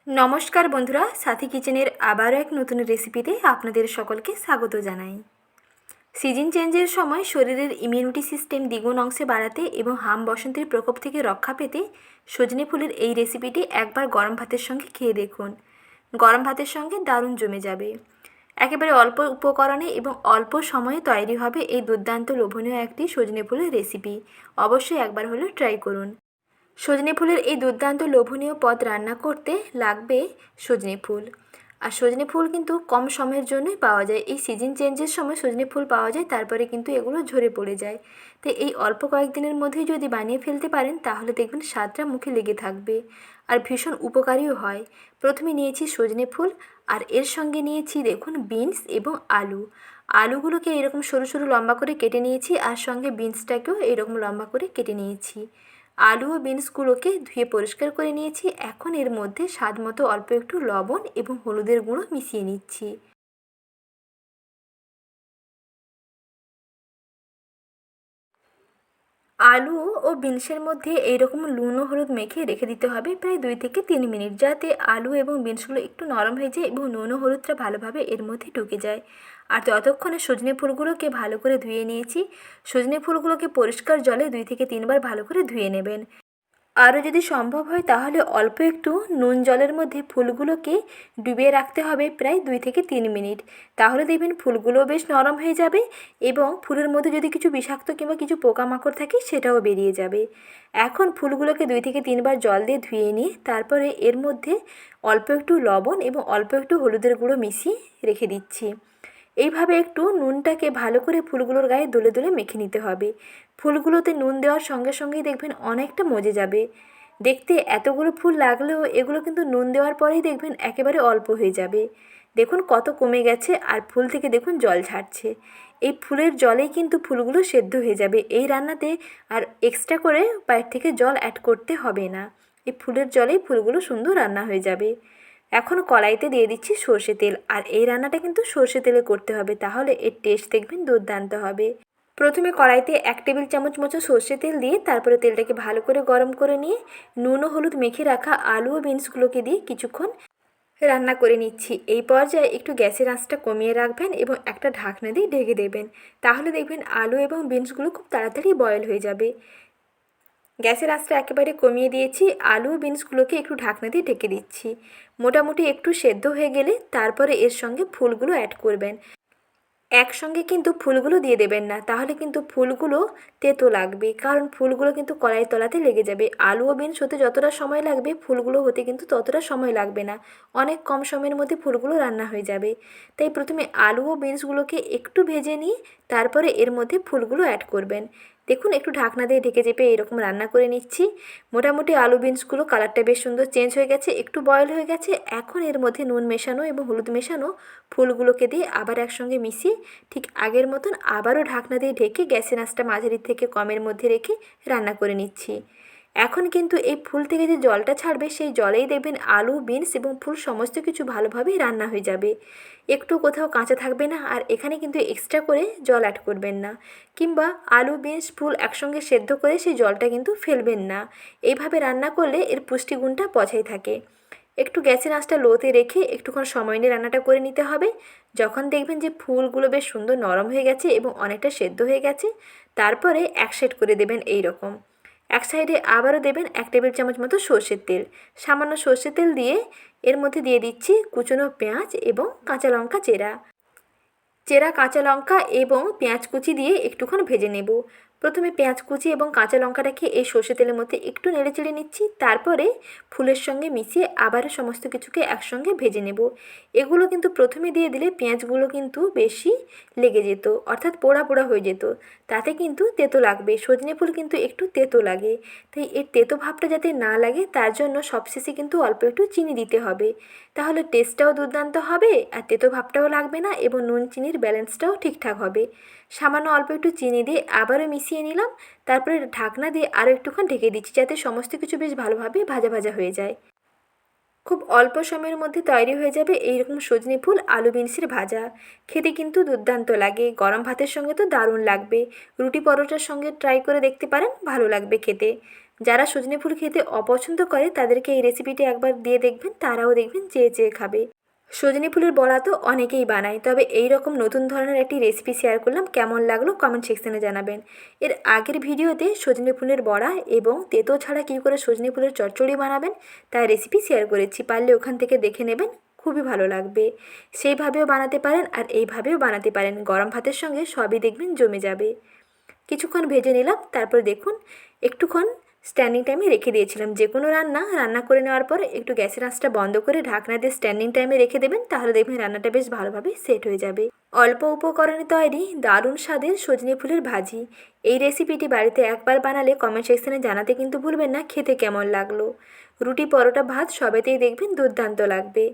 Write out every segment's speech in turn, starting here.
নমস্কার বন্ধুরা, সাথী কিচেনের আবারও এক নতুন রেসিপিতে আপনাদের সকলকে স্বাগত জানাই। সিজন চেঞ্জের সময় শরীরের ইমিউনিটি সিস্টেম দ্বিগুণ অংশে বাড়াতে এবং হাম বসন্তের প্রকোপ থেকে রক্ষা পেতে সজনে ফুলের এই রেসিপিটি একবার গরম ভাতের সঙ্গে খেয়ে দেখুন। গরম ভাতের সঙ্গে দারুণ জমে যাবে। একেবারে অল্প উপকরণে এবং অল্প সময়ে তৈরি হবে এই দুর্দান্ত লোভনীয় একটি সজনে ফুলের রেসিপি। অবশ্যই একবার হলেও ট্রাই করুন। সজনে ফুলের এই দুর্দান্ত লোভনীয় পদ রান্না করতে লাগবে সজনে ফুল। আর সজনে ফুল কিন্তু কম সময়ের জন্যই পাওয়া যায়। এই সিজন চেঞ্জের সময় সজনে ফুল পাওয়া যায়, তারপরে কিন্তু এগুলো ঝরে পড়ে যায়। তো এই অল্প কয়েকদিনের মধ্যেই যদি বানিয়ে ফেলতে পারেন তাহলে দেখবেন স্বাদটা মুখে লেগে থাকবে আর ভীষণ উপকারীও হয়। প্রথমে নিয়েছি সজনে ফুল আর এর সঙ্গে নিয়েছি দেখুন বিনস এবং আলু। আলুগুলোকে এরকম সরু সরু লম্বা করে কেটে নিয়েছি আর সঙ্গে বিনসটাকেও এরকম লম্বা করে কেটে নিয়েছি। আলু ও বিনসগুলোকে ধুয়ে পরিষ্কার করে নিয়েছি। এখন এর মধ্যে স্বাদ মতো অল্প একটু লবণ এবং হলুদের গুঁড়ো মিশিয়ে নিচ্ছি। আলু ও বিনসের মধ্যে এইরকম নুন ও হলুদ মেখে রেখে দিতে হবে প্রায় 2 থেকে 3 মিনিট, যাতে আলু এবং বিনসগুলো একটু নরম হয়ে যায় এবং নুন ও হলুদটা ভালোভাবে এর মধ্যে ঢুকে যায়। আর ততক্ষণে সজনে ফুলগুলোকে ভালো করে ধুয়ে নিয়েছি। সজনে ফুলগুলোকে পরিষ্কার জলে 2 থেকে 3 বার ভালো করে ধুয়ে নেবেন। আরও যদি সম্ভব হয় তাহলে অল্প একটু নুন জলের মধ্যে ফুলগুলোকে ডুবিয়ে রাখতে হবে প্রায় 2 থেকে 3 মিনিট। তাহলে দেখবেন ফুলগুলোও বেশ নরম হয়ে যাবে এবং ফুলের মধ্যে যদি কিছু বিষাক্ত কিংবা কিছু পোকামাকড় থাকে সেটাও বেরিয়ে যাবে। এখন ফুলগুলোকে 2 থেকে 3 বার জল দিয়ে ধুয়ে নিয়ে তারপরে এর মধ্যে অল্প একটু লবণ এবং অল্প একটু হলুদের গুঁড়ো মিশিয়ে রেখে দিচ্ছি। এইভাবে একটু নুনটাকে ভালো করে ফুলগুলোর গায়ে দলে দলে মেখে নিতে হবে। ফুলগুলোতে নুন দেওয়ার সঙ্গে সঙ্গেই দেখবেন অনেকটা মজে যাবে। দেখতে এতগুলো ফুল লাগলেও এগুলো কিন্তু নুন দেওয়ার পরেই দেখবেন একেবারে অল্প হয়ে যাবে। দেখুন কত কমে গেছে আর ফুল থেকে দেখুন জল ছাড়ছে। এই ফুলের জলেই কিন্তু ফুলগুলো সেদ্ধ হয়ে যাবে। এই রান্নাতে আর এক্সট্রা করে বাইরে থেকে জল অ্যাড করতে হবে না। এই ফুলের জলেই ফুলগুলো সুন্দর রান্না হয়ে যাবে। এখন কড়াইতে দিয়ে দিচ্ছি সর্ষে তেল। আর এই রান্নাটা কিন্তু সর্ষে তেলে করতে হবে, তাহলে এর টেস্ট দেখবেন দুর্দান্ত হবে। প্রথমে কড়াইতে 1 টেবিল চামচ মতো সর্ষে তেল দিয়ে তারপরে তেলটাকে ভালো করে গরম করে নিয়ে নুন ও হলুদ মেখে রাখা আলু ও বিনসগুলোকে দিয়ে কিছুক্ষণ রান্না করে নিচ্ছি। এই পর্যায়ে একটু গ্যাসের আঁচটা কমিয়ে রাখবেন এবং একটা ঢাকনা দিয়ে ঢেকে দেবেন। তাহলে দেখবেন আলু এবং বিনসগুলো খুব তাড়াতাড়ি বয়েল হয়ে যাবে। গ্যাসের আঁচটা একেবারে কমিয়ে দিয়েছি। আলু বিনসগুলোকে একটু ঢাকনা দিয়ে ঢেকে দিচ্ছি। মোটামুটি একটু সেদ্ধ হয়ে গেলে তারপরে এর সঙ্গে ফুলগুলো অ্যাড করবেন। একসঙ্গে কিন্তু ফুলগুলো দিয়ে দেবেন না, তাহলে কিন্তু ফুলগুলো তেতো লাগবে, কারণ ফুলগুলো কিন্তু কড়াইয়ের তলাতে লেগে যাবে। আলু ও বিনস হতে যতটা সময় লাগবে ফুলগুলো হতে কিন্তু ততটা সময় লাগবে না। অনেক কম সময়ের মধ্যে ফুলগুলো রান্না হয়ে যাবে। তাই প্রথমে আলু ও বিনসগুলোকে একটু ভেজে নিয়ে তারপরে এর মধ্যে ফুলগুলো অ্যাড করবেন। দেখুন একটু ঢাকনা দিয়ে ঢেকে চেপে এরকম রান্না করে নিচ্ছি। মোটামুটি আলু বিনসগুলো কালারটা বেশ সুন্দর চেঞ্জ হয়ে গেছে, একটু বয়েল হয়ে গেছে। এখন এর মধ্যে নুন মেশানো এবং হলুদ মেশানো ফুলগুলোকে দিয়ে আবার একসঙ্গে মিশিয়ে ঠিক আগের মতন আবারও ঢাকনা দিয়ে ঢেকে গ্যাসের আঁচটা মাঝারি থেকে কমের মধ্যে রেখে রান্না করে নিচ্ছি। এখন কিন্তু এই ফুল থেকে যে জলটা ছাড়বে সেই জলেই দেখবেন আলু বিনস এবং ফুল সমস্ত কিছু ভালোভাবেই রান্না হয়ে যাবে। একটু কোথাও কাঁচা থাকবে না। আর এখানে কিন্তু এক্সট্রা করে জল অ্যাড করবেন না, কিংবা আলু বিনস ফুল একসঙ্গে সেদ্ধ করে সেই জলটা কিন্তু ফেলবেন না। এইভাবে রান্না করলে এর পুষ্টিগুণটা বজায় থাকে। একটু গ্যাসের আঁচটা লোতে রেখে একটুক্ষণ সময় নিয়ে রান্নাটা করে নিতে হবে। যখন দেখবেন যে ফুলগুলো বেশ সুন্দর নরম হয়ে গেছে এবং অনেকটা সেদ্ধ হয়ে গেছে, তারপরে এক সাইড করে দেবেন এই রকম। এক সাইডে আবারও দেবেন 1 টেবিল চামচ মতো সর্ষের তেল। সামান্য সর্ষের তেল দিয়ে এর মধ্যে দিয়ে দিচ্ছি কুচনো পেঁয়াজ এবং কাঁচা লঙ্কা চেরা। চেরা কাঁচা লঙ্কা এবং পেঁয়াজ কুচি দিয়ে একটুক্ষণ ভেজে নেব। প্রথমে পেঁয়াজ কুচি এবং কাঁচা লঙ্কাটাকে এই সর্ষে তেলের মধ্যে একটু নেড়ে চেড়ে নিচ্ছি। তারপরে ফুলের সঙ্গে মিশিয়ে আবারও সমস্ত কিছুকে একসঙ্গে ভেজে নেব। এগুলো কিন্তু প্রথমে দিয়ে দিলে পেঁয়াজগুলো কিন্তু বেশি লেগে যেত, অর্থাৎ পোড়া পোড়া হয়ে যেত। তাতে কিন্তু তেতো লাগবে। সজনে ফুল কিন্তু একটু তেতো লাগে। তাই এর তেতো ভাবটা যাতে না লাগে তার জন্য সবশেষে কিন্তু অল্প একটু চিনি দিতে হবে। তাহলে টেস্টটাও দুর্দান্ত হবে আর তেতো ভাবটাও লাগবে না এবং নুন চিনির ব্যালেন্সটাও ঠিকঠাক হবে। সামান্য অল্প একটু চিনি দিয়ে আবারও মিশিয়ে নিলাম। তারপরে ঢাকনা দিয়ে আরও একটুক্ষণ ঢেকে দিচ্ছি, যাতে সমস্ত কিছু বেশ ভালোভাবে ভাজা ভাজা হয়ে যায়। খুব অল্প সময়ের মধ্যে তৈরি হয়ে যাবে এইরকম সজনে ফুল আলু বিনসের ভাজা। খেতে কিন্তু দুর্দান্ত লাগে। গরম ভাতের সঙ্গে তো দারুণ লাগবে। রুটি পরোটার সঙ্গে ট্রাই করে দেখতে পারেন, ভালো লাগবে খেতে। যারা সজনে ফুল খেতে অপছন্দ করে তাদেরকে এই রেসিপিটি একবার দিয়ে দেখবেন, তারাও দেখবেন চেয়ে চেয়ে খাবে। সজনে ফুলের বড়া তো অনেকেই বানায়, তবে এই রকম নতুন ধরনের একটি রেসিপি শেয়ার করলাম, কেমন লাগলো কমেন্ট সেকশনে জানাবেন। এর আগের ভিডিওতে সজনে ফুলের বড়া এবং তেতো ছাড়া কী করে সজনে ফুলের চচ্চড়ি বানাবেন তার রেসিপি শেয়ার করেছি, পারলে ওখান থেকে দেখে নেবেন, খুবই ভালো লাগবে। সেইভাবেও বানাতে পারেন আর এইভাবেও বানাতে পারেন, গরম ভাতের সঙ্গে সবই দেখবেন জমে যাবে। কিছুক্ষণ ভেজে নিলাম, তারপর দেখুন একটুক্ষণ স্ট্যান্ডিং টাইমে রেখে দিয়েছিলাম। যে কোনো রান্না করে নেওয়ার পর একটু গ্যাসের আঁচটা বন্ধ করে ঢাকনা দিয়ে স্ট্যান্ডিং টাইমে রেখে দেবেন, তাহলে দেখবেন রান্নাটা বেশ ভালোভাবে সেট হয়ে যাবে। অল্প উপকরণে তৈরি দারুণ স্বাদের সজনে ফুলের ভাজি। এই রেসিপিটি বাড়িতে একবার বানালে কমেন্ট সেকশনে জানাতে কিন্তু ভুলবেন না খেতে কেমন লাগলো। রুটি, পরোটা, ভাত সবেতেই দেখবেন দুর্দান্ত লাগবে।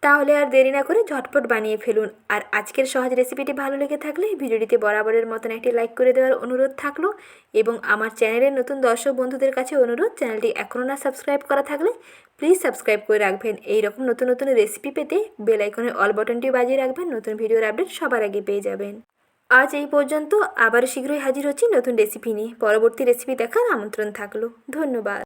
তাহলে আর দেরি না করে ঝটপট বানিয়ে ফেলুন। আর আজকের সহজ রেসিপিটি ভালো লেগে থাকলে ভিডিওটিতে বরাবরের মতন একটি লাইক করে দেওয়ার অনুরোধ থাকলো, এবং আমার চ্যানেলের নতুন দর্শক বন্ধুদের কাছে অনুরোধ, চ্যানেলটি এখনও না সাবস্ক্রাইব করা থাকলে প্লিজ সাবস্ক্রাইব করে রাখবেন। এই রকম নতুন নতুন রেসিপি পেতে বেল আইকনের অল বাটনটি বাজিয়ে রাখবেন, নতুন ভিডিওর আপডেট সবার আগে পেয়ে যাবেন। আজ এই পর্যন্ত, আবার শীঘ্রই হাজির হচ্ছি নতুন রেসিপি নিয়ে। পরবর্তী রেসিপি দেখার আমন্ত্রণ থাকলো। ধন্যবাদ।